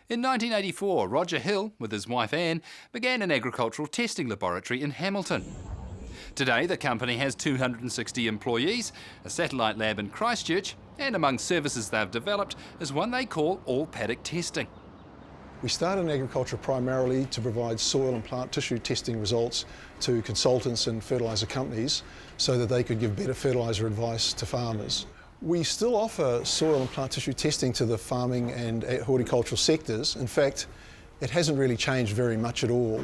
In 1984, Roger Hill, with his wife Anne, began an agricultural testing laboratory in Hamilton. Today, the company has 260 employees, a satellite lab in Christchurch, and among services they've developed is one they call All Paddock Testing. We started in agriculture primarily to provide soil and plant tissue testing results to consultants and fertiliser companies so that they could give better fertiliser advice to farmers. We still offer soil and plant tissue testing to the farming and horticultural sectors. In fact, it hasn't really changed very much at all.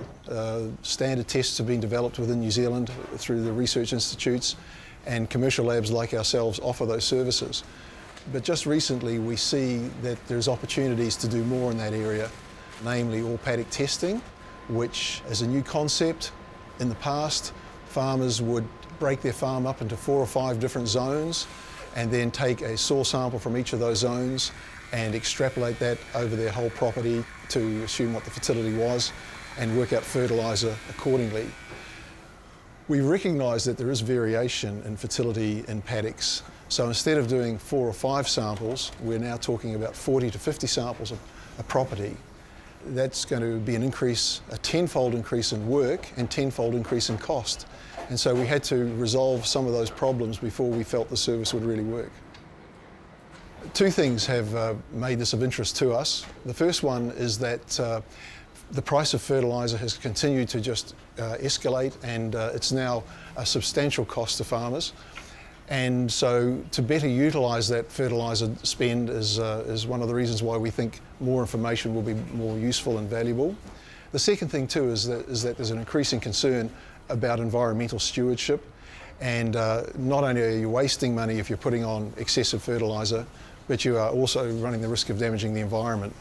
Standard tests have been developed within New Zealand through the research institutes, and commercial labs like ourselves offer those services. But just recently we see that there's opportunities to do more in that area, namely all paddock testing, which is a new concept. In the past, farmers would break their farm up into 4 or 5 different zones and then take a soil sample from each of those zones and extrapolate that over their whole property to assume what the fertility was and work out fertiliser accordingly. We recognise that there is variation in fertility in paddocks, so instead of doing 4 or 5 samples, we're now talking about 40 to 50 samples of a property. That's going to be an increase, a 10-fold increase in work and 10-fold increase in cost. And so we had to resolve some of those problems before we felt the service would really work. 2 things have made this of interest to us. The first one is that the price of fertiliser has continued to just escalate, and it's now a substantial cost to farmers. And so to better utilise that fertiliser spend is one of the reasons why we think more information will be more useful and valuable. The second thing too is that there's an increasing concern about environmental stewardship, and not only are you wasting money if you're putting on excessive fertiliser, but you are also running the risk of damaging the environment.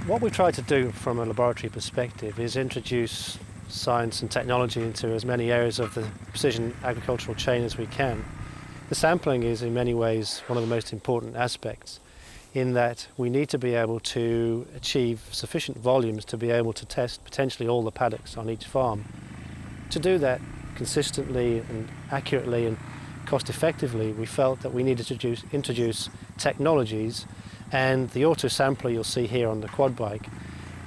What we try to do from a laboratory perspective is introduce science and technology into as many areas of the precision agricultural chain as we can. The sampling is in many ways one of the most important aspects, in that we need to be able to achieve sufficient volumes to be able to test potentially all the paddocks on each farm. To do that consistently and accurately and cost effectively, we felt that we needed to introduce technologies, and the auto sampler you'll see here on the quad bike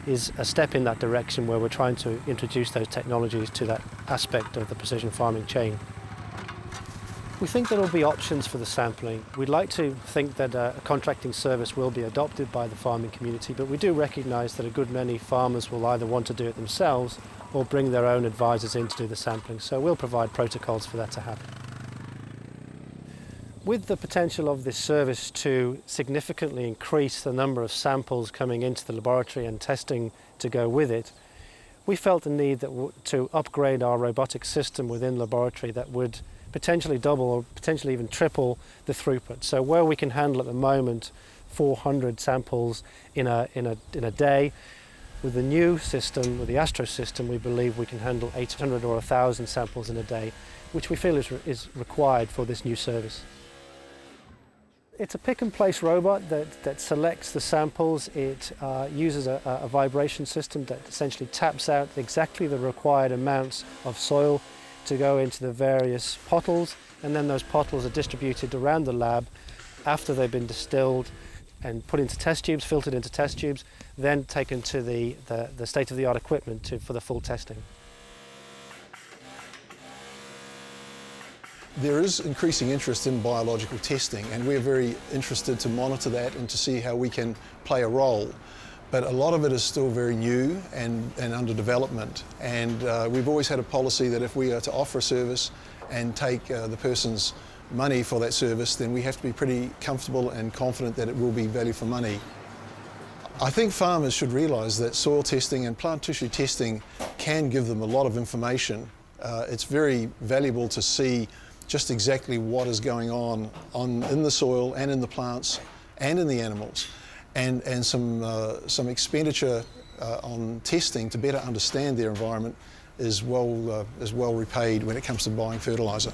is a step in that direction, where we're trying to introduce those technologies to that aspect of the precision farming chain. We think there will be options for the sampling. We'd like to think that a contracting service will be adopted by the farming community, but we do recognise that a good many farmers will either want to do it themselves or bring their own advisors in to do the sampling, so we'll provide protocols for that to happen. With the potential of this service to significantly increase the number of samples coming into the laboratory and testing to go with it, we felt the need to upgrade our robotic system within laboratory that would potentially double or potentially even triple the throughput. So where we can handle at the moment 400 samples in a day, with the new system, with the Astro system, we believe we can handle 800 or 1,000 samples in a day, which we feel is required for this new service. It's a pick-and-place robot that selects the samples. It uses a vibration system that essentially taps out exactly the required amounts of soil to go into the various pottles, and then those pottles are distributed around the lab after they've been distilled and put into test tubes, filtered into test tubes, then taken to the state-of-the-art equipment for the full testing. There is increasing interest in biological testing, and we're very interested to monitor that and to see how we can play a role. But a lot of it is still very new and under development, and we've always had a policy that if we are to offer a service and take the person's money for that service, then we have to be pretty comfortable and confident that it will be value for money. I think farmers should realise that soil testing and plant tissue testing can give them a lot of information. It's very valuable to see just exactly what is going on in the soil and in the plants and in the animals, and some expenditure on testing to better understand their environment is well repaid when it comes to buying fertiliser.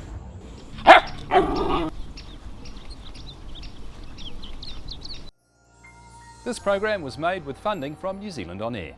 This program was made with funding from New Zealand On Air.